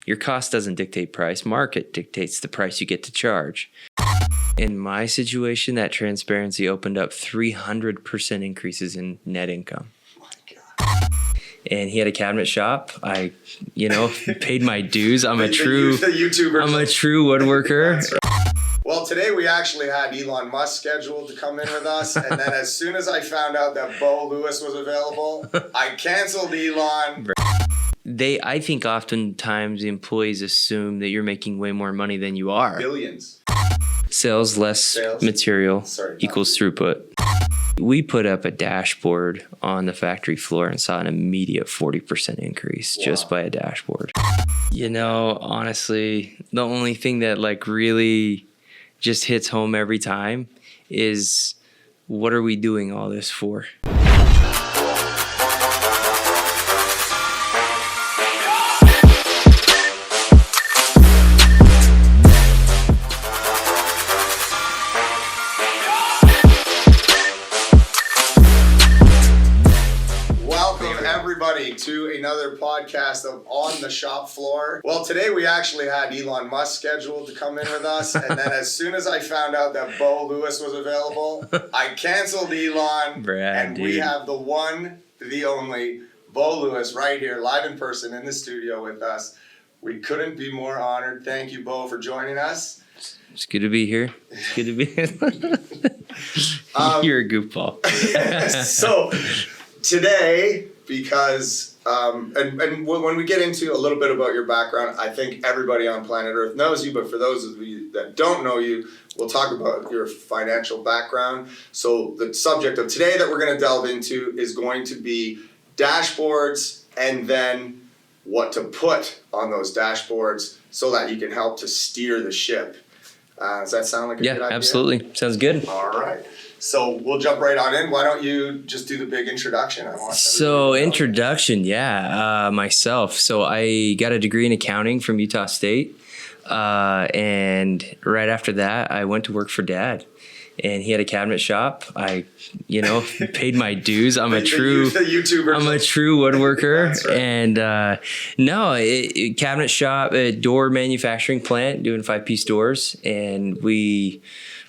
Your cost doesn't dictate price. Market dictates the price you get to charge. In my situation, that transparency opened up 300% increases in net income. And he had a cabinet shop. I, paid my dues. I'm a true woodworker. Well, today we actually had Elon Musk scheduled to come in with us. And then as soon as I found out that Beau Lewis was available, I canceled Elon. I think oftentimes the employees assume that you're making way more money than you are. Billions. Sales less material equals throughput. We put up a dashboard on the factory floor and saw an immediate 40% increase just by a dashboard. Honestly, the only thing that really just hits home every time is, what are we doing all this for? To another podcast of On the Shop Floor. Well, today we actually had Elon Musk scheduled to come in with us, and then as soon as I found out that Beau Lewis was available, I canceled Elon, we have the one, the only Beau Lewis right here, live in person in the studio with us. We couldn't be more honored. Thank you, Beau, for joining us. It's good to be here. It's good to be here. You're a goofball. So today, because and when we get into a little bit about your background, I think everybody on planet Earth knows you, but for those of you that don't know you, we'll talk about your financial background. So the subject of today that we're going to delve into is going to be dashboards, and then what to put on those dashboards so that you can help to steer the ship. Does that sound like a good idea? Yeah, absolutely. Sounds good. All right. So we'll jump right on in. Why don't you just do the big introduction? Myself. So I got a degree in accounting from Utah State. And right after that, I went to work for Dad. And he had a cabinet shop. I, paid my dues. I'm a true woodworker. That's right. And cabinet shop, a door manufacturing plant, doing 5-piece doors. And we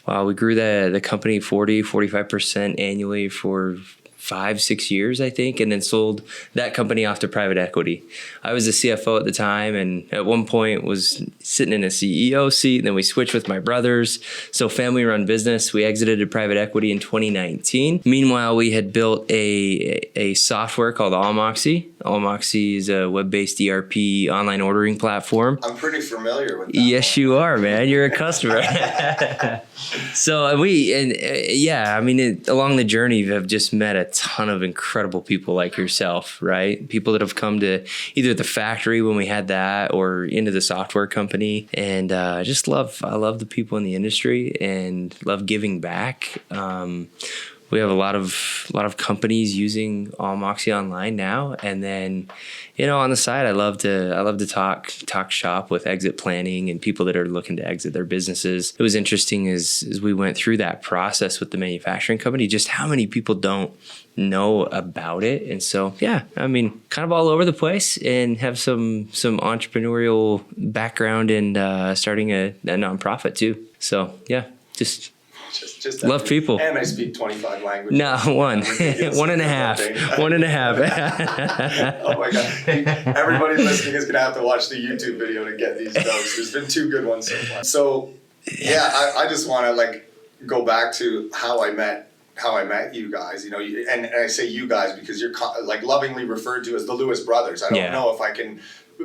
grew the company 45% annually for 5-6 years, I think, and then sold that company off to private equity. I was the CFO at the time, and at one point was sitting in a CEO seat, and then we switched with my brothers. So family-run business. We exited to private equity in 2019. Meanwhile, we had built a software called Allmoxy. Allmoxy is a web-based ERP online ordering platform. I'm pretty familiar with that. Yes, you are, man. You're a customer. So along the journey, I've just met a ton of incredible people like yourself, right? People that have come to either the factory when we had that or into the software company. And I love the people in the industry and love giving back. We have a lot of companies using Allmoxy online now, and then, on the side, I love to talk shop with exit planning and people that are looking to exit their businesses. It was interesting as we went through that process with the manufacturing company, just how many people don't know about it. And so, kind of all over the place, and have some entrepreneurial background and starting a nonprofit too. So just love people. And I speak 25 languages. No, one and a half. Oh my God. Everybody listening is going to have to watch the YouTube video to get these jokes. There's been 2 good ones so far. So, I just want to go back to how I met you guys, and I say you guys because you're lovingly referred to as the Lewis brothers. I don't know if I can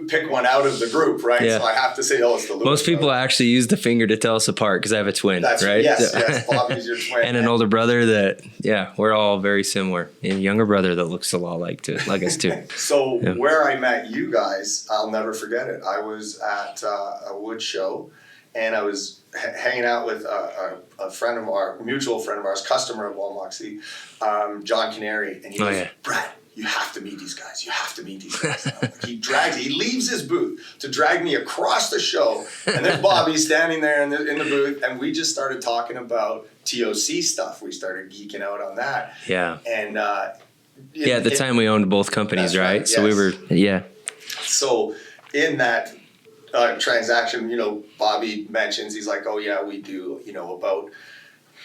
pick one out of the group, right? Yeah. So I have to say, it's the Lewis Most people actually use the finger to tell us apart because I have a twin, right? Yes, Bobby's your twin. And an older brother that, we're all very similar. And a younger brother that looks a lot like us too. So where I met you guys, I'll never forget it. I was at a wood show, and I was hanging out with a mutual friend of ours, customer of Allmoxy, John Canary, and he goes, Brad, you have to meet these guys. He leaves his booth to drag me across the show, and there's Bobby standing there in the booth, and we just started talking about TOC stuff. We started geeking out on that. Yeah. And at the time we owned both companies, right? Yes. So we were, So in that transaction, Bobby mentions, he's like, oh yeah, we do, about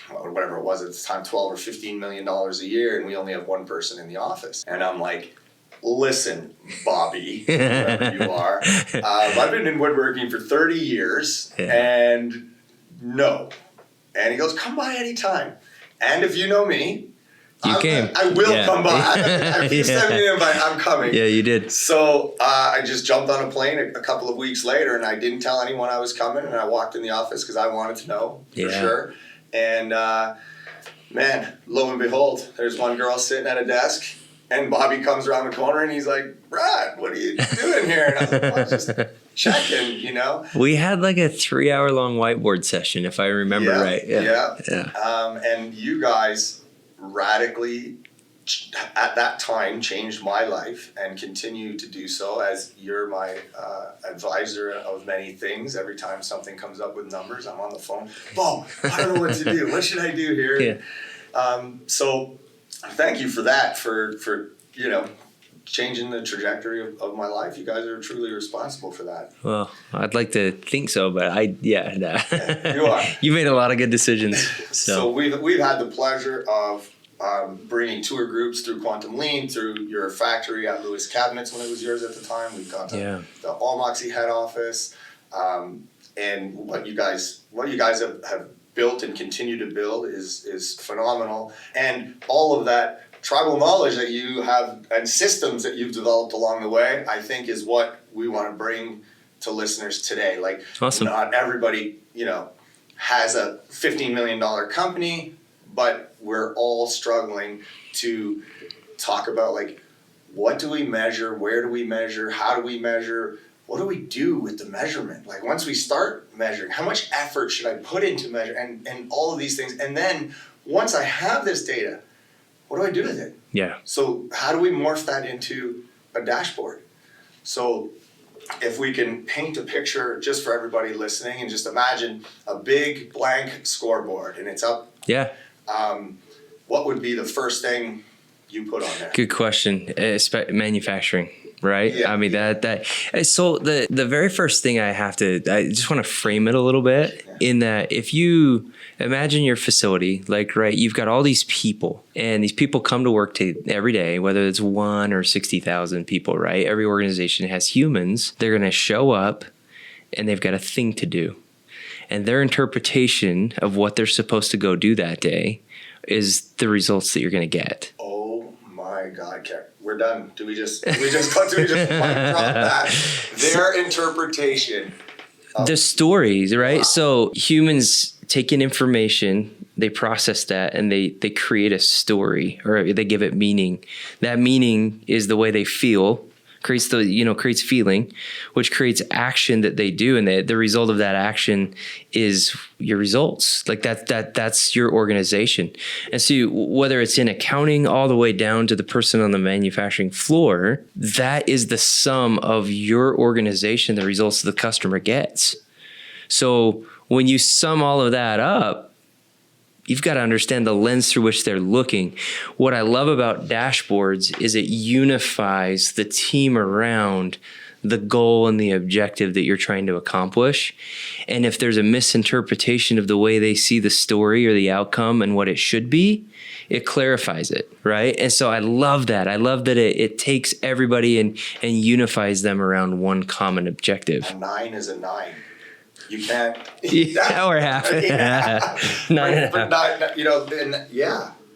whatever it was at the time, $12 or $15 million a year, and we only have one person in the office. And I'm like, listen, Bobby, whoever you are, I've been in woodworking for 30 years, and no. And he goes, come by anytime. And if you know me, I will come by. If you send me an invite, I'm coming. Yeah, you did. So I just jumped on a plane a couple of weeks later, and I didn't tell anyone I was coming, and I walked in the office because I wanted to know for sure. And man, lo and behold, there's one girl sitting at a desk, and Bobby comes around the corner, and he's like, Brad, what are you doing here? And I was like, well, just checking, We had like a 3-hour-long whiteboard session, if I remember right. Yeah. And you guys radically, at that time, changed my life and continue to do so, as you're my advisor of many things. Every time something comes up with numbers, I'm on the phone. Bo, I don't know what to do. What should I do here? Yeah. So thank you for that, for changing the trajectory of my life. You guys are truly responsible for that. Well, I'd like to think so, but You are. You made a lot of good decisions. So we've had the pleasure of bringing tour groups through Quantum Lean, through your factory at Lewis Cabinets when it was yours at the time. We've got the Almoxy head office, and what you guys have built and continue to build is phenomenal. And all of that tribal knowledge that you have and systems that you've developed along the way, I think, is what we want to bring to listeners today. Like, awesome. Not everybody, has a $15 million company, but we're all struggling to talk about, like, what do we measure? Where do we measure? How do we measure? What do we do with the measurement? Like, once we start measuring, how much effort should I put into measure and all of these things? And then once I have this data, what do I do with it? Yeah. So how do we morph that into a dashboard? So if we can paint a picture just for everybody listening, and just imagine a big blank scoreboard and it's up. Yeah. What would be the first thing you put on there? Good question. Manufacturing, right? Yeah. I mean, so the very first thing I just want to frame it a little bit in that if you imagine your facility, like, right, you've got all these people, and these people come to work every day, whether it's 1 or 60,000 people, right? Every organization has humans. They're going to show up and they've got a thing to do. And their interpretation of what they're supposed to go do that day is the results that you're going to get. Oh my God, Karen. We're done. Do we just drop that? Their interpretation. The stories, right? Wow. So humans take in information, they process that, and they create a story, or they give it meaning. That meaning is the way they feel, creates feeling, which creates action that they do, and the result of that action is your results. Like that's your organization. And so whether it's in accounting all the way down to the person on the manufacturing floor, that is the sum of your organization, the results the customer gets. So when you sum all of that up, you've got to understand the lens through which they're looking. What I love about dashboards is it unifies the team around the goal and the objective that you're trying to accomplish. And if there's a misinterpretation of the way they see the story or the outcome and what it should be, it clarifies it, right? And so I love that. I love that it takes everybody and unifies them around one common objective. A 9 is a 9. You can't. Or half. Yeah. No. But not,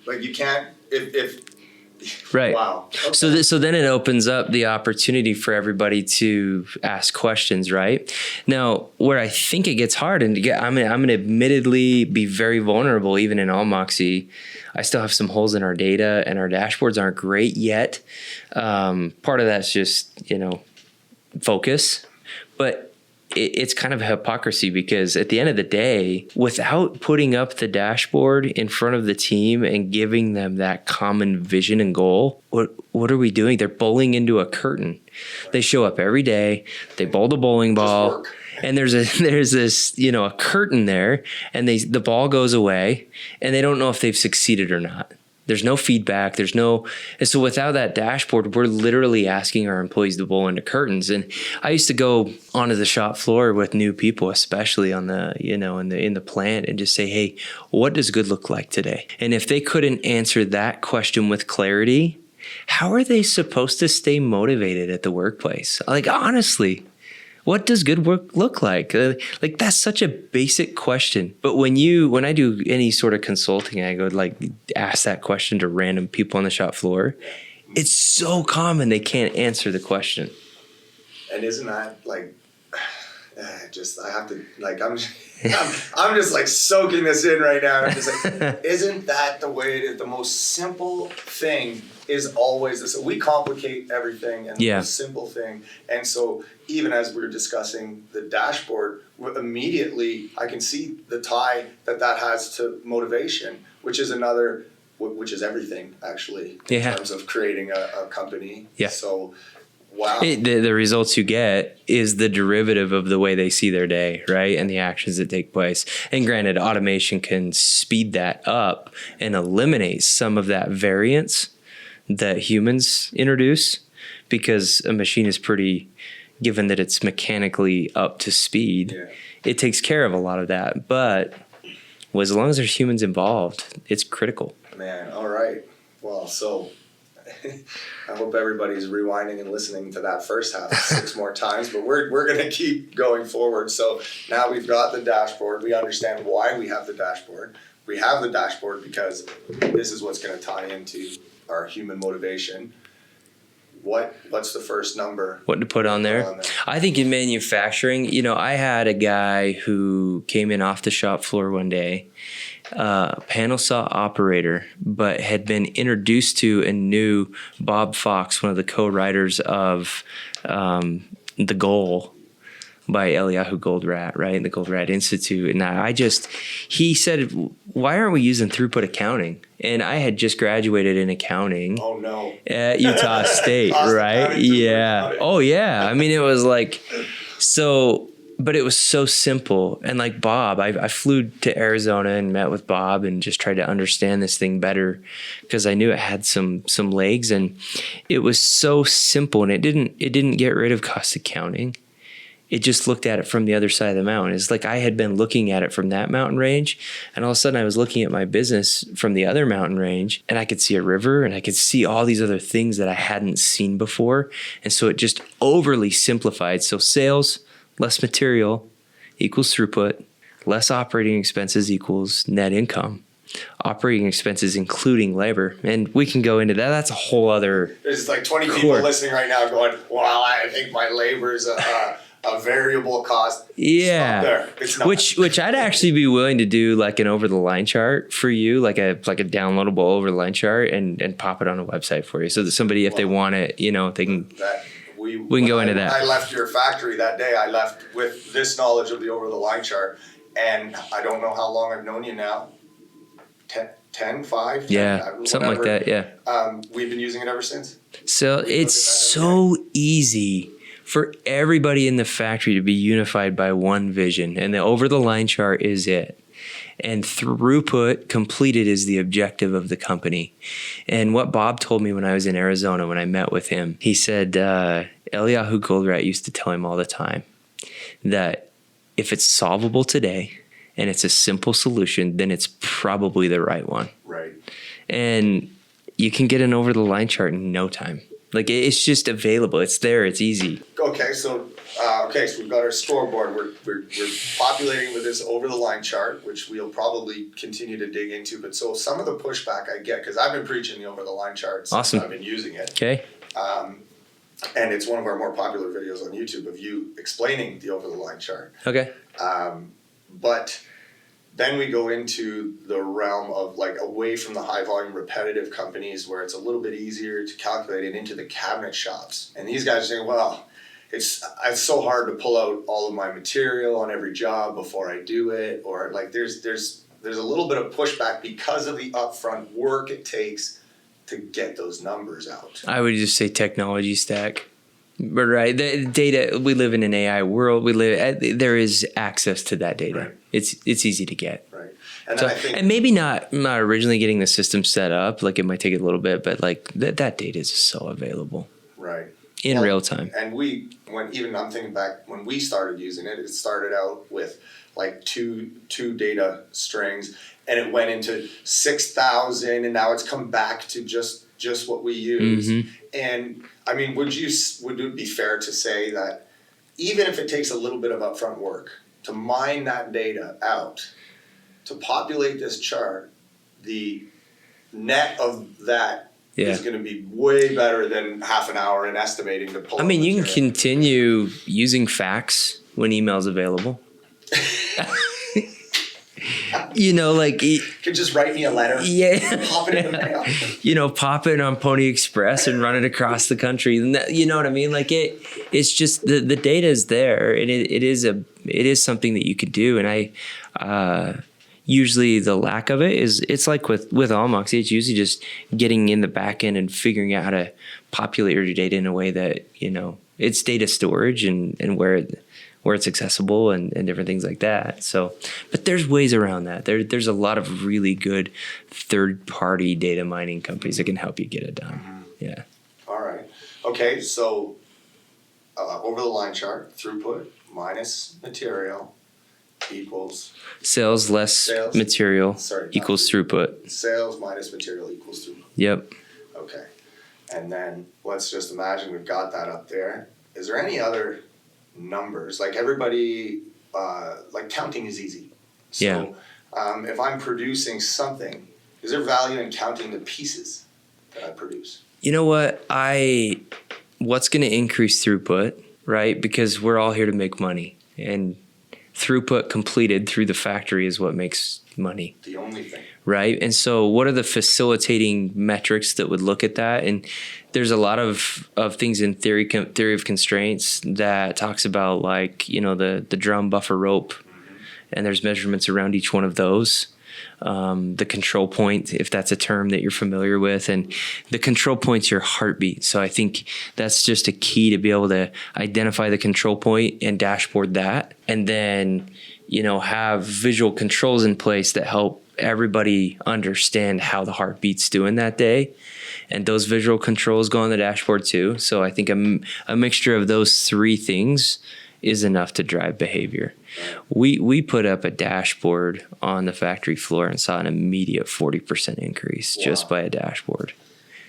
like you can't. If right. Wow. Okay. So then it opens up the opportunity for everybody to ask questions, right? Now, where I think it gets hard, and I'm going to admittedly be very vulnerable, even in Almoxy. I still have some holes in our data, and our dashboards aren't great yet. Part of that's just focus, but it's kind of a hypocrisy, because at the end of the day, without putting up the dashboard in front of the team and giving them that common vision and goal, what are we doing? They're bowling into a curtain. They show up every day, they bowl the bowling ball, and there's this a curtain there, and the ball goes away, and they don't know if they've succeeded or not. There's no feedback. And so without that dashboard, we're literally asking our employees to blow into curtains. And I used to go onto the shop floor with new people, especially on the, in the plant, and just say, hey, what does good look like today? And if they couldn't answer that question with clarity, how are they supposed to stay motivated at the workplace? Like, honestly, what does good work look like? Like, that's such a basic question. But when I do any sort of consulting, I go ask that question to random people on the shop floor. It's so common they can't answer the question. And isn't that I have to I'm just soaking this in right now. I'm just isn't that the way that the most simple thing is always this? We complicate everything, and the most simple thing. And so even as we were discussing the dashboard, immediately I can see the tie that has to motivation, which is everything actually in terms of creating a company. Yeah. So. Wow. The results you get is the derivative of the way they see their day, right? And the actions that take place. And granted, automation can speed that up and eliminate some of that variance that humans introduce, because a machine is given that it's mechanically up to speed, it takes care of a lot of that. But as long as there's humans involved, it's critical. Man, all right. Well, so I hope everybody's rewinding and listening to that first half 6 more times, but we're going to keep going forward. So now we've got the dashboard. We understand why we have the dashboard. We have the dashboard because this is what's going to tie into our human motivation. What's the first number? What to put on there? I think in manufacturing, I had a guy who came in off the shop floor one day, panel saw operator, but had been introduced to and knew Bob Fox, one of the co-writers of The Goal by Eliyahu Goldratt, right? The Goldratt Institute. And he said, why aren't we using throughput accounting? And I had just graduated in accounting. Oh, no. At Utah State, right? Yeah. Oh, yeah. I mean, it was but it was so simple. And Bob, I flew to Arizona and met with Bob and just tried to understand this thing better because I knew it had some legs, and it was so simple, and it didn't get rid of cost accounting. It just looked at it from the other side of the mountain. It's like I had been looking at it from that mountain range, and all of a sudden I was looking at my business from the other mountain range, and I could see a river, and I could see all these other things that I hadn't seen before. And so it just overly simplified. So sales, less material equals throughput, less operating expenses equals net income. Operating expenses including labor, and we can go into that. That's a whole other. There's 20 people listening right now going, "Well, I think my labor is a variable cost." Yeah, it's not. Which I'd actually be willing to do an over the line chart for you, like a downloadable over the line chart, and pop it on a website for you, so that somebody, if they want it, they can. We can go into that. I left your factory that day. I left with this knowledge of the over the line chart, and I don't know how long I've known you now. 10, 5? 10, yeah, something like that, yeah. We've been using it ever since. So it's so easy for everybody in the factory to be unified by one vision, and the over-the-line chart is it. And throughput completed is the objective of the company. And what Bob told me when I was in Arizona, when I met with him, he said Eliyahu Goldratt used to tell him all the time that if it's solvable today, and it's a simple solution, then it's probably the right one. Right. And you can get an over-the-line chart in no time. It's just available. It's there. It's easy. Okay, so we've got our scoreboard. We're populating with this over-the-line chart, which we'll probably continue to dig into. But so some of the pushback I get, because I've been preaching the over-the-line chart since awesome. I've been using it. Okay. And it's one of our more popular videos on YouTube of you explaining the over-the-line chart. Okay. But then we go into the realm of away from the high volume repetitive companies where it's a little bit easier to calculate it into the cabinet shops. And these guys are saying, well, it's so hard to pull out all of my material on every job before I do it. Or there's a little bit of pushback because of the upfront work it takes to get those numbers out. I would just say technology stack. But right, the data, we live in an AI world. There is access to that data. Right. It's easy to get. Right. And So, then I think, and maybe not originally getting the system set up, like it might take a little bit, but like that data is so available right. in real time. And I'm thinking back when we started using it, it started out with like two data strings, and it went into 6,000, and now it's come back to just what we use. Mm-hmm. And I mean, would it be fair to say that even if it takes a little bit of upfront work to mine that data out, to populate this chart, the net of that is going to be way better than half an hour in estimating to pull. I mean, you can continue using fax when email's available. You know, like you could just write me a letter. Yeah, pop it in the mail. You know, pop it on Pony Express and run it across the country. And that, you know what I mean? Like it's just the data is there, and it is something that you could do. And I usually the lack of it is, it's like with all Moxie, it's usually just getting in the back end and figuring out how to populate your data in a way that, you know, it's data storage and where it's accessible and different things like that. So, but there's ways around that. There's a lot of really good third-party data mining companies that can help you get it done. Mm-hmm. Yeah. All right. Okay, so over the line chart, throughput minus material equals... Sales less material equals throughput. Sales minus material equals throughput. Yep. Okay. And then let's just imagine we've got that up there. Is there any other numbers? Like everybody, like counting is easy. So yeah. If I'm producing something, is there value in counting the pieces that I produce? You know what? What's going to increase throughput, right? Because we're all here to make money, and throughput completed through the factory is what makes money. The only thing. Right? And so what are the facilitating metrics that would look at that? And there's a lot of things in theory of constraints that talks about, like, you know, the drum buffer rope, and there's measurements around each one of those. The control point, if that's a term that you're familiar with, and the control point's your heartbeat. So I think that's just a key to be able to identify the control point and dashboard that, and then, you know, have visual controls in place that help everybody understand how the heartbeat's doing that day. And those visual controls go on the dashboard too. So I think a mixture of those three things is enough to drive behavior. We put up a dashboard on the factory floor and saw an immediate 40% increase just by a dashboard.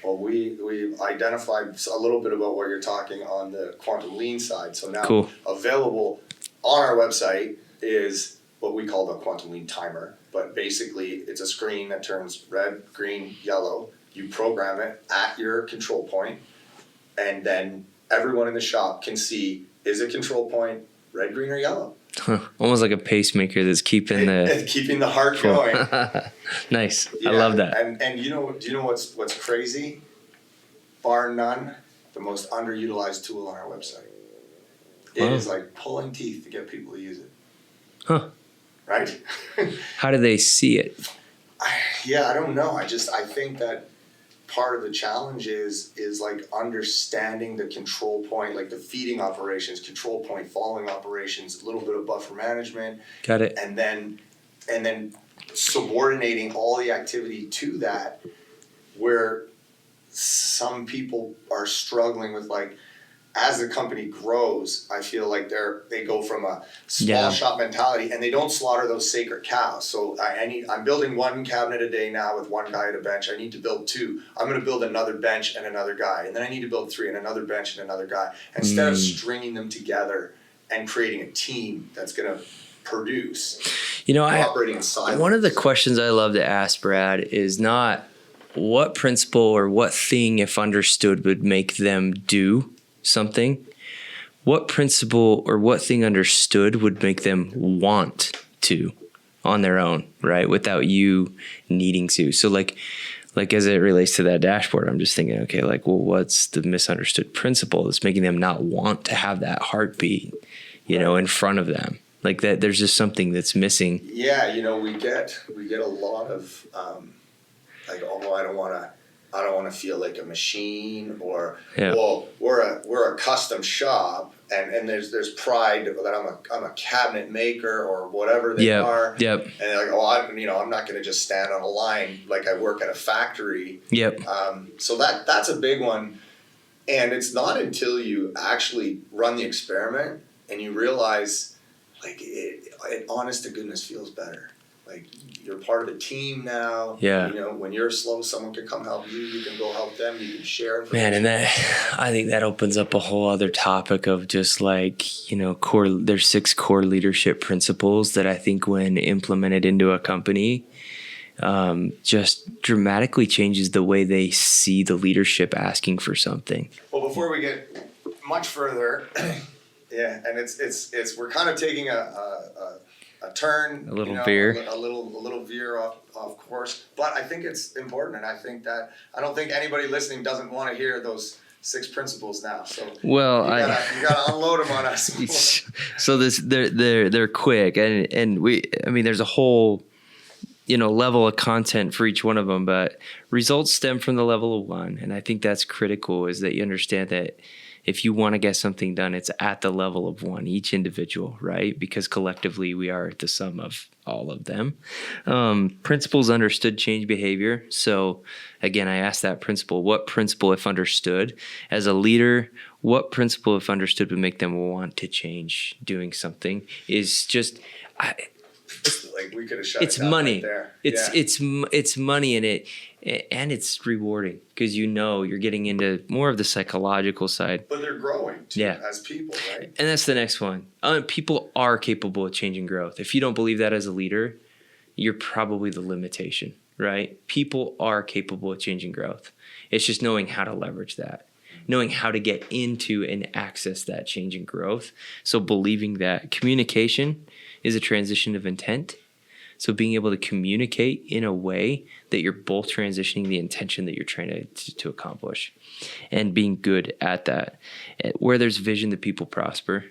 Well, we identified a little bit about what you're talking on the quantum lean side. So now available on our website is what we call the quantum lean timer. But basically, it's a screen that turns red, green, yellow. You program it at your control point, and then everyone in the shop can see, is a control point red, green, or yellow? Huh. Almost like a pacemaker that's keeping the heart going. Nice. Yeah. I love that. And do you know what's crazy? Bar none, the most underutilized tool on our website. It is like pulling teeth to get people to use it. Huh. Right? How do they see it? I don't know. I think that part of the challenge is like understanding the control point, like the feeding operations, control point, following operations, a little bit of buffer management. Got it. And then subordinating all the activity to that, where some people are struggling with, like, as the company grows, I feel like they go from a small shop mentality, and they don't slaughter those sacred cows. So I'm building one cabinet a day now with one guy at a bench. I need to build two. I'm going to build another bench and another guy, and then I need to build three and another bench and another guy. Instead of stringing them together and creating a team that's going to produce. You know, operating in silos. One of the questions I love to ask, Brad, is not what principle or what thing, if understood, would make them do something. What principle or what thing understood would make them want to on their own, right? Without you needing to. So like as it relates to that dashboard, I'm just thinking, okay, like, well, what's the misunderstood principle that's making them not want to have that heartbeat, you know, in front of them? Like that, there's just something that's missing. Yeah, you know, we get a lot of like, oh, I don't want to I don't want to feel like a machine, or Yeah. well, we're a custom shop, and there's pride that I'm a cabinet maker or whatever they are. Yep. And they're like, oh, I'm not going to just stand on a line like I work at a factory. Yep. So that's a big one, and it's not until you actually run the experiment and you realize, like, it honest to goodness feels better. Like, you're part of the team now. Yeah. You know, when you're slow, someone can come help you. You can go help them. You can share Man, information. and I think that opens up a whole other topic of just like, you know, there's 6 core leadership principles that I think when implemented into a company, just dramatically changes the way they see the leadership asking for something. Well, before we get much further, yeah, and it's we're kind of taking a turn, a little veer, a little veer off course, but I think it's important, and I think that I don't think anybody listening doesn't want to hear those 6 principles now. So well, you gotta unload them on us. So they're quick, and I mean there's a whole, you know, level of content for each one of them, but results stem from the level of 1, and I think that's critical, is that you understand that if you want to get something done, it's at the level of 1, each individual, right? Because collectively we are the sum of all of them. Principles understood change behavior. So again, I asked that principle, what principle, if understood? As a leader, what principle, if understood, would make them want to change doing something? Is just... like we could have shut it's it down money. Right there. It's money in it, and it's rewarding because you know you're getting into more of the psychological side. But they're growing too, as people, right? And that's the next one. People are capable of change and growth. If you don't believe that as a leader, you're probably the limitation, right? People are capable of change and growth. It's just knowing how to leverage that, knowing how to get into and access that change and growth. So believing that communication is a transition of intent. So being able to communicate in a way that you're both transitioning the intention that you're trying to accomplish, and being good at that. Where there's vision, the people prosper.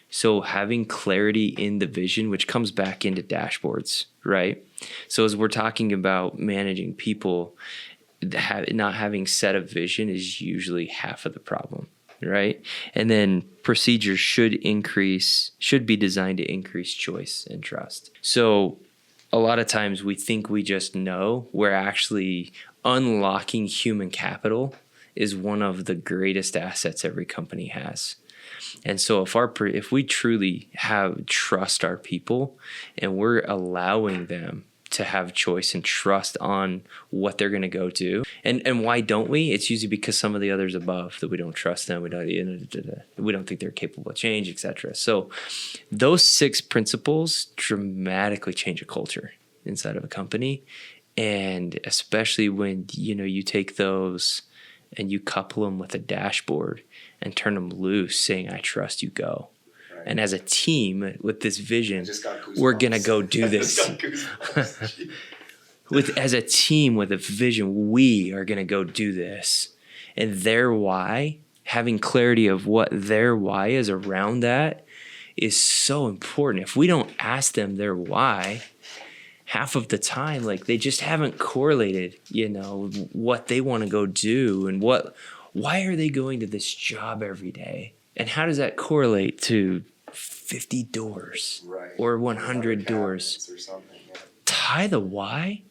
So having clarity in the vision, which comes back into dashboards, right? So as we're talking about managing people, not having set of vision is usually half of the problem. Right? And then procedures should be designed to increase choice and trust. So a lot of times we think we just know. We're actually unlocking human capital is one of the greatest assets every company has. And so if we truly trust our people, and we're allowing them to have choice and trust on what they're going to go do. And why don't we? It's usually because some of the others above that we don't trust them. We don't think they're capable of change, etc. So those 6 principles dramatically change a culture inside of a company. And especially when, you know, you take those and you couple them with a dashboard and turn them loose saying, I trust you, go. And as a team with this vision, we're going to go do this. As a team with a vision, we are going to go do this. And their why, having clarity of what their why is around that, is so important. If we don't ask them their why, half of the time, like, they just haven't correlated, you know, what they want to go do and why are they going to this job every day? And how does that correlate to 50 doors, right, or 100 doors? Or something, yeah. Tie the why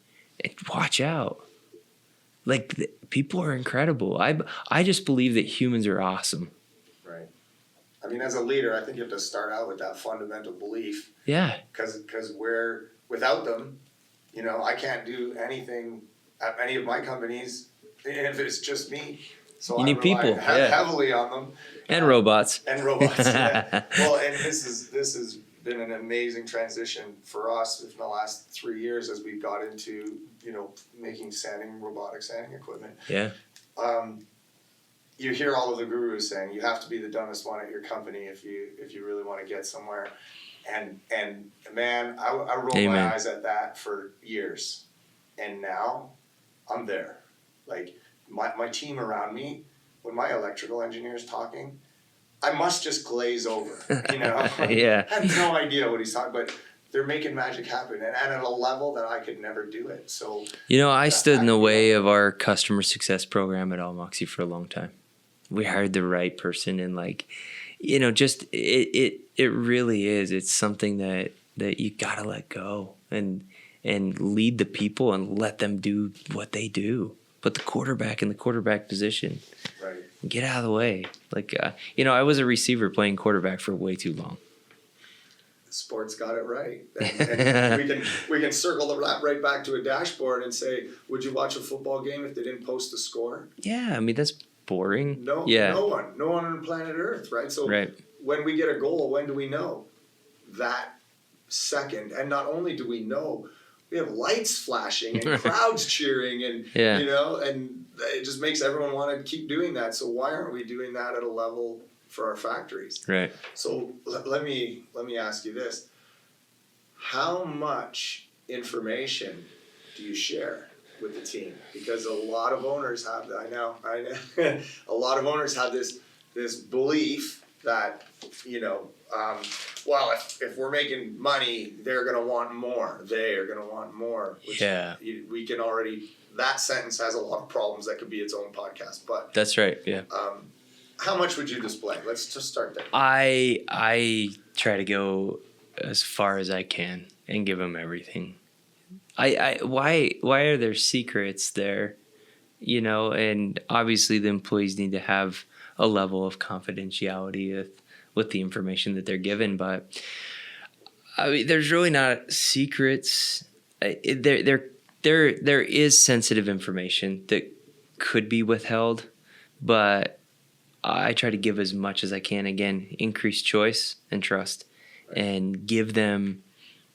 and watch out. Like, people are incredible. I just believe that humans are awesome. Right. I mean, as a leader, I think you have to start out with that fundamental belief. Yeah. Because without them, you know, I can't do anything at any of my companies if it's just me. So you need people heavily on them. And robots. Yeah. Well, and this has been an amazing transition for us in the last 3 years as we got into, you know, making robotic sanding equipment. Yeah. You hear all of the gurus saying you have to be the dumbest one at your company if you really want to get somewhere. And man, I rolled my eyes at that for years. And now I'm there. Like, my team around me, when my electrical engineer is talking, I must just glaze over, you know? Yeah. I have no idea what he's talking about. they're making magic happen, and at a level that I could never do it. So I stood in the way of our customer success program at All Moxie for a long time. We hired the right person, and just it really is. It's something that you gotta let go and lead the people and let them do what they do. Put the quarterback in the quarterback position. Right. Get out of the way. I was a receiver playing quarterback for way too long. Sports got it right, and we can circle that right back to a dashboard and say, would you watch a football game if they didn't post the score? Yeah, I mean that's boring. No one on planet Earth, right? So when we get a goal, when do we know? That second. And not only do we know, we have lights flashing and crowds cheering, and and it just makes everyone want to keep doing that. So why aren't we doing that at a level for our factories? Right. So let me ask you this: how much information do you share with the team? Because a lot of owners have that. I know. A lot of owners have this belief that well, if we're making money, they're going to want more. They are going to want more. Which we can already. That sentence has a lot of problems. That could be its own podcast. But that's right. Yeah. How much would you display? Let's just start there. I try to go as far as I can and give them everything. Why are there secrets there? And obviously the employees need to have a level of confidentiality with the information that they're given, but I mean, there's really not secrets. There is sensitive information that could be withheld, but I try to give as much as I can. Again, increase choice and trust, and give them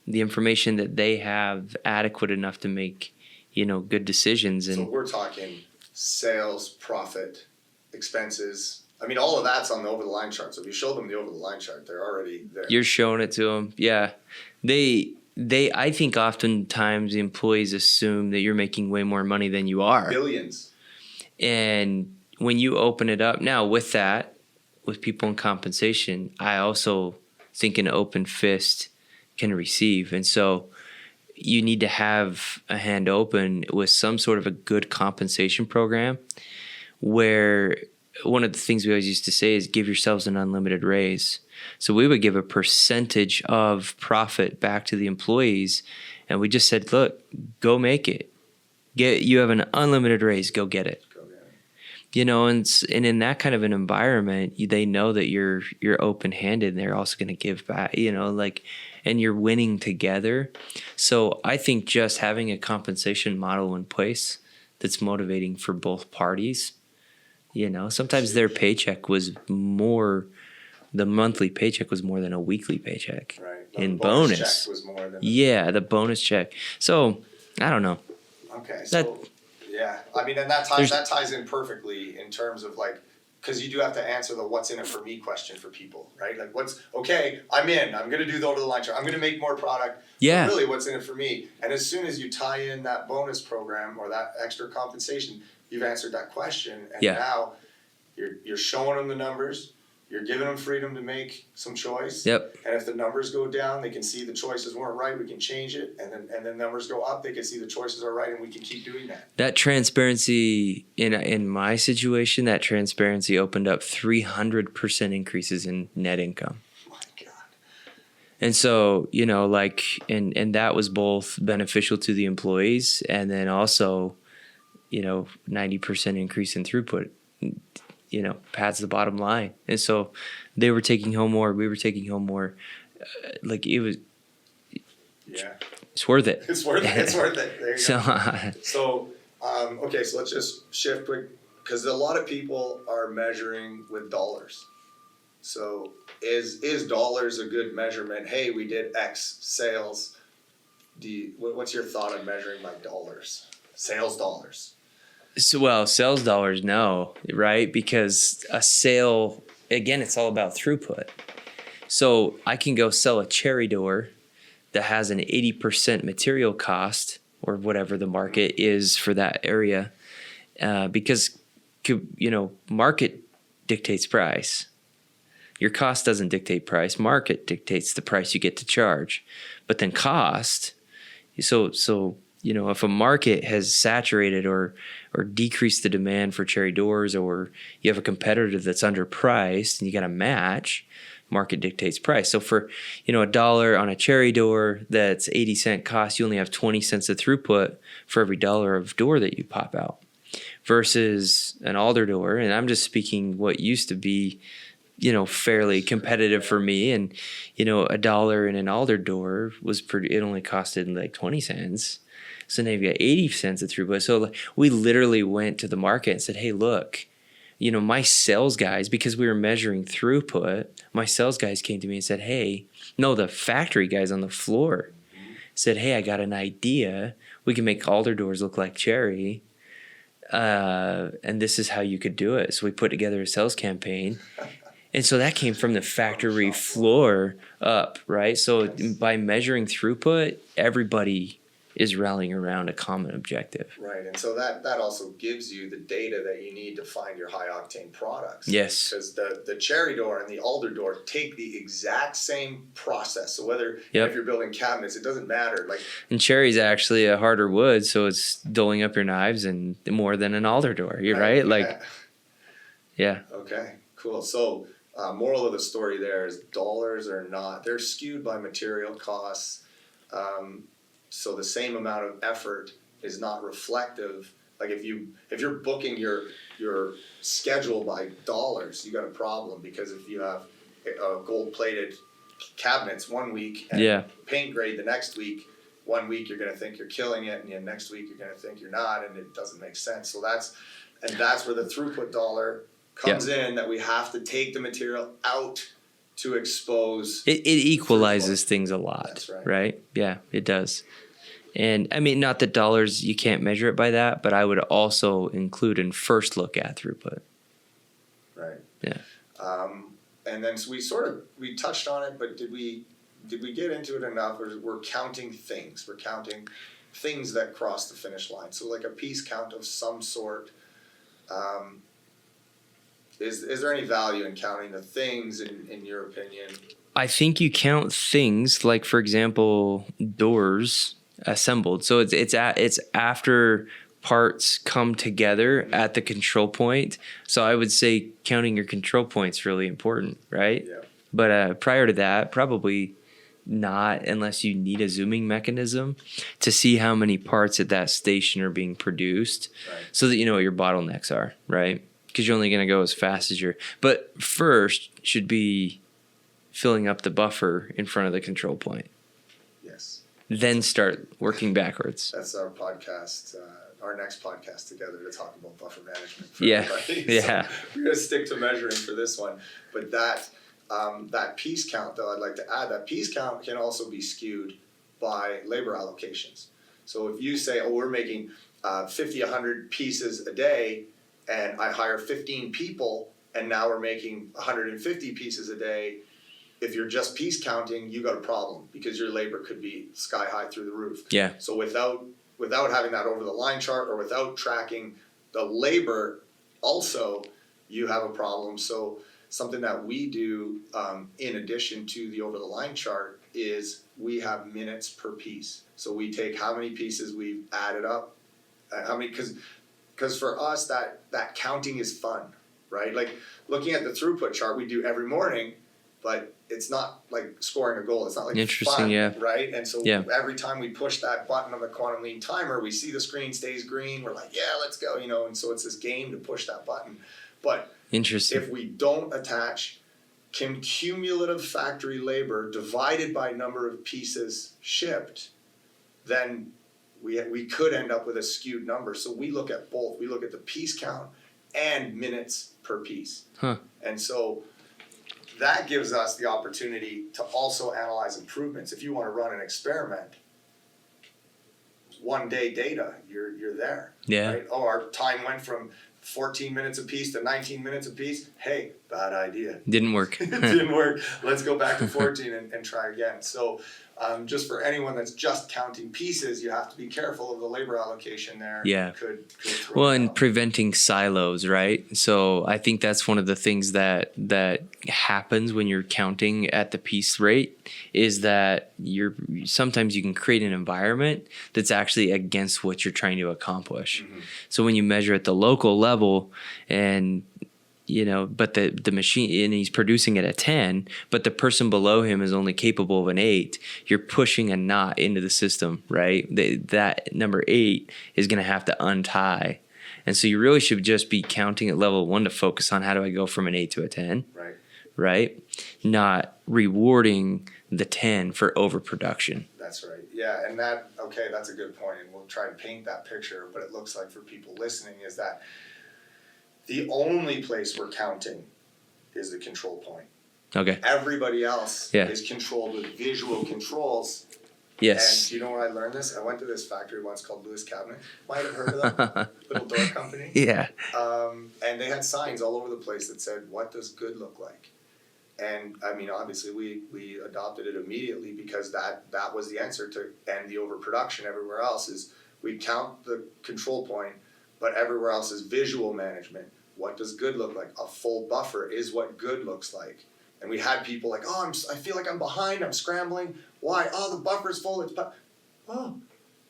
the information that they have adequate enough to make, good decisions. And so we're talking sales, profit, expenses. I mean, all of that's on the over-the-line chart. So if you show them the over-the-line chart, they're already there. You're showing it to them. Yeah. I think oftentimes the employees assume that you're making way more money than you are. Billions. And when you open it up now with people in compensation, I also think an open fist can receive. And so you need to have a hand open with some sort of a good compensation program, where one of the things we always used to say is give yourselves an unlimited raise. So we would give a percentage of profit back to the employees, and we just said, look, go make it. You have an unlimited raise, go get it. And in that kind of an environment, they know that you're open-handed, and they're also going to give back, and you're winning together. So I think just having a compensation model in place that's motivating for both parties. Sometimes their paycheck was more, the monthly paycheck was more than a weekly paycheck. Right. In the bonus. Check was more than the bonus check. So I don't know. Okay. So I mean, and that ties in perfectly in terms of because you do have to answer the what's in it for me question for people, right? I'm going to do the over the line chart. I'm going to make more product. Yeah. But really, what's in it for me? And as soon as you tie in that bonus program or that extra compensation, you've answered that question, and now you're showing them the numbers. You're giving them freedom to make some choice. Yep. And if the numbers go down, they can see the choices weren't right. We can change it, and then numbers go up. They can see the choices are right, and we can keep doing that. That transparency in my situation, that transparency opened up 300% increases in net income. My God. And so and that was both beneficial to the employees, and then also 90% increase in throughput, pads the bottom line. And so they were taking home more, we were taking home more. It was, it's worth it. It's worth it. It's worth it. There you go. So, okay, so let's just shift quick, because a lot of people are measuring with dollars. So is dollars a good measurement? Hey, we did X sales. What's your thought on measuring by dollars? Sales dollars. So, sales dollars, no, right? Because a sale, again, it's all about throughput. So I can go sell a cherry door that has an 80% material cost, or whatever the market is for that area, because, market dictates price. your cost doesn't dictate price. Market dictates the price you get to charge. But then cost, so if a market has saturated or decreased the demand for cherry doors, or you have a competitor that's underpriced and you got to match, market dictates price. So for $1 on a cherry door that's 80-cent cost, you only have 20 cents of throughput for every $1 of door that you pop out, versus an alder door. And I'm just speaking what used to be fairly competitive for me, and $1 in an alder door was it only costed like 20 cents. So now you've got 80 cents of throughput. So we literally went to the market and said, hey, look, my sales guys, because we were measuring throughput, my sales guys came to me and said, hey, no, the factory guys on the floor said, hey, I got an idea. We can make alder doors look like cherry. And this is how you could do it. So we put together a sales campaign. And so that came from the factory floor up, right? So by measuring throughput, everybody is rallying around a common objective. Right, and so that also gives you the data that you need to find your high octane products. Yes. Because the cherry door and the alder door take the exact same process. So whether if you're building cabinets, it doesn't matter. And cherry's actually a harder wood, so it's doling up your knives and more than an alder door. You're right? Yeah. Okay, cool. So moral of the story there is dollars are not, they're skewed by material costs. So the same amount of effort is not reflective. Like if you're booking your schedule by dollars, you got a problem, because if you have gold-plated cabinets one week and paint grade the next week, one week you're going to think you're killing it, and the next week you're going to think you're not, and it doesn't make sense. So that's where the throughput dollar comes in, that we have to take the material out to expose. It equalizes things a lot. That's right? Yeah, it does. And I mean, not that dollars, you can't measure it by that, but I would also include in first look at throughput. Right. Yeah. And then so we touched on it, but did we get into it enough? We're counting things. We're counting things that cross the finish line. So like a piece count of some sort. Is there any value in counting the things in your opinion? I think you count things like, for example, doors assembled. So it's after parts come together at the control point. So I would say counting your control point's really important, right? Yeah. But prior to that, probably not, unless you need a zooming mechanism to see how many parts at that station are being produced, so that you know what your bottlenecks are, right? Because you're only going to go as fast as but first should be filling up the buffer in front of the control point. Yes. Then start working backwards. That's our podcast, our next podcast together, to talk about buffer management. Yeah. So we're going to stick to measuring for this one. But that piece count, though, I'd like to add, that piece count can also be skewed by labor allocations. So if you say, we're making 50, 100 pieces a day, and I hire 15 people, and now we're making 150 pieces a day, if you're just piece counting, you got a problem, because your labor could be sky high through the roof. Yeah. So without having that over the line chart, or without tracking the labor, also you have a problem. So something that we do in addition to the over the line chart is we have minutes per piece. So we take how many pieces we've added up, how many, because for us that counting is fun, right? Like looking at the throughput chart we do every morning, but it's not like scoring a goal. It's not like interesting, fun, yeah. right? And so every time we push that button on the quantum lean timer, we see the screen stays green. We're like, yeah, let's go, and so it's this game to push that button. But interesting. If we don't attach cumulative factory labor divided by number of pieces shipped, then we could end up with a skewed number. So we look at both. We look at the piece count and minutes per piece. Huh. And so that gives us the opportunity to also analyze improvements. If you want to run an experiment, 1 day data, you're there. Yeah. Right? Our time went from 14 minutes a piece to 19 minutes a piece. Hey, bad idea. Didn't work. It didn't work. Let's go back to 14 and try again. So just for anyone that's just counting pieces, you have to be careful of the labor allocation there. Yeah. Could throw Well, it and out. preventing silos, right? So I think that's one of the things that happens when you're counting at the piece rate is that sometimes you can create an environment that's actually against what you're trying to accomplish. Mm-hmm. So when you measure at the local level and but the machine, and he's producing it at 10, but the person below him is only capable of an 8, you're pushing a knot into the system, right? That number 8 is going to have to untie. And so you really should just be counting at level 1 to focus on how do I go from an 8 to a 10, right? Not rewarding the 10 for overproduction. That's right. Yeah, and that's a good point, and we'll try to paint that picture. What it looks like for people listening is that the only place we're counting is the control point. Okay. Everybody else is controlled with visual controls. Yes. And do you know where I learned this? I went to this factory once called Lewis Cabinet. Might have heard of them. Little door company. Yeah. And they had signs all over the place that said, "What does good look like?" And I mean, obviously, we adopted it immediately because that was the answer to end the overproduction. Everywhere else is we count the control point, but everywhere else is visual management. What does good look like? A full buffer is what good looks like. And we had people like, "Oh, I feel like I'm behind. I'm scrambling. Why? Oh, the buffer's full.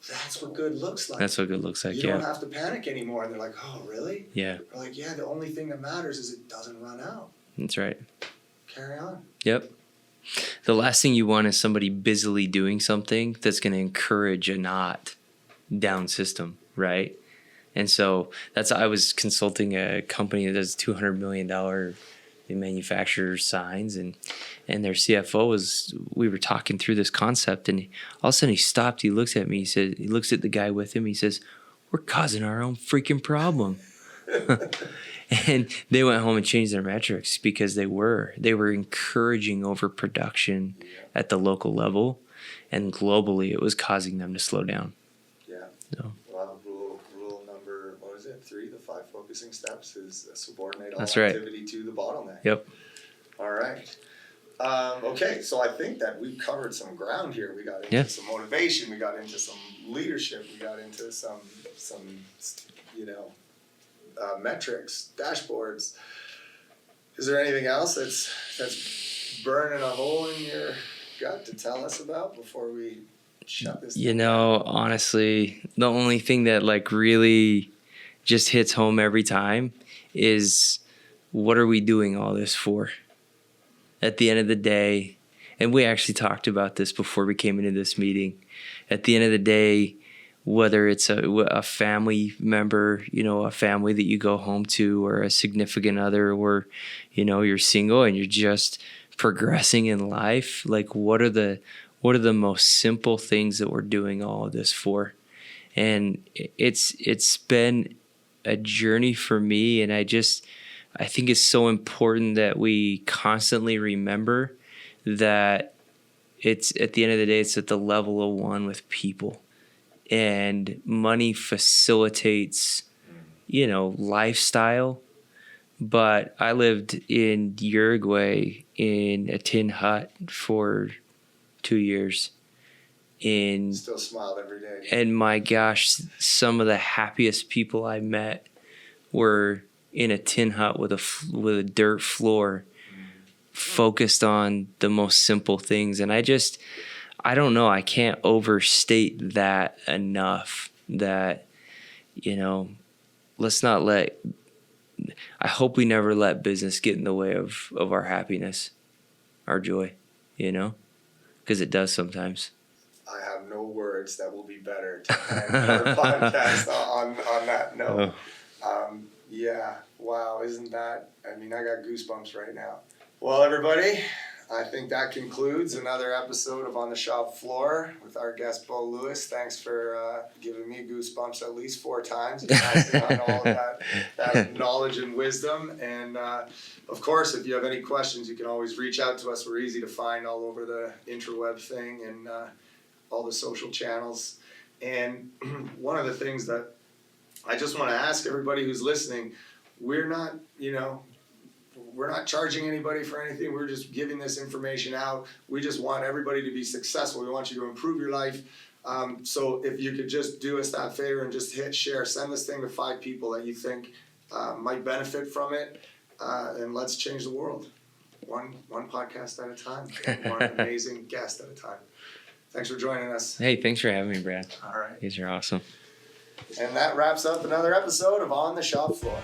That's what good looks like. That's what good looks like. You don't have to panic anymore." And they're like, "Oh, really?" Yeah. We're like, "Yeah. The only thing that matters is it doesn't run out." That's right. Carry on. Yep. The last thing you want is somebody busily doing something that's going to encourage a knot down system, right? And so I was consulting a company that does $200 million. They manufacture signs, and their CFO we were talking through this concept, and all of a sudden he stopped. He looks at me. He looks at the guy with him. He says, "We're causing our own freaking problem." And they went home and changed their metrics because they were encouraging overproduction at the local level, and globally it was causing them to slow down. Yeah. So. Well, rule number, what is it? 3 of the 5 focusing steps is subordinate all That's right. activity to the bottleneck. Yep. All right. Okay, so I think that we've covered some ground here. We got into some motivation. We got into some leadership. We got into some metrics, dashboards. Is there anything else that's burning a hole in your gut to tell us about before we shut this down? Honestly, the only thing that really just hits home every time is, what are we doing all this for? At the end of the day, and we actually talked about this before we came into this meeting, at the end of the day, whether it's a family member, a family that you go home to, or a significant other, or, you're single and you're just progressing in life, what are the most simple things that we're doing all of this for? And it's been a journey for me, and I think it's so important that we constantly remember that it's, at the end of the day, it's at the level of 1 with people. And money facilitates, lifestyle. But I lived in Uruguay in a tin hut for 2 years. Still smiled every day. And my gosh, some of the happiest people I met were in a tin hut with a dirt floor, focused on the most simple things. And I don't know, I can't overstate that enough, that, let's not I hope we never let business get in the way of our happiness, our joy, because it does sometimes. I have no words that will be better to end our podcast on that note. Yeah, wow, isn't that, I got goosebumps right now. Well, everybody, I think that concludes another episode of On the Shop Floor with our guest, Beau Lewis. Thanks for giving me goosebumps at least 4 times and passing on all of that knowledge and wisdom. And, of course, if you have any questions, you can always reach out to us. We're easy to find all over the interweb thing and all the social channels. And one of the things that I just want to ask everybody who's listening, we're not, we're not charging anybody for anything. We're just giving this information out. We just want everybody to be successful. We want you to improve your life. So if you could just do us that favor and just hit share, send this thing to 5 people that you think might benefit from it, and let's change the world. One podcast at a time, one amazing guest at a time. Thanks for joining us. Hey, thanks for having me, Brad. All right. These are awesome. And that wraps up another episode of On the Shop Floor.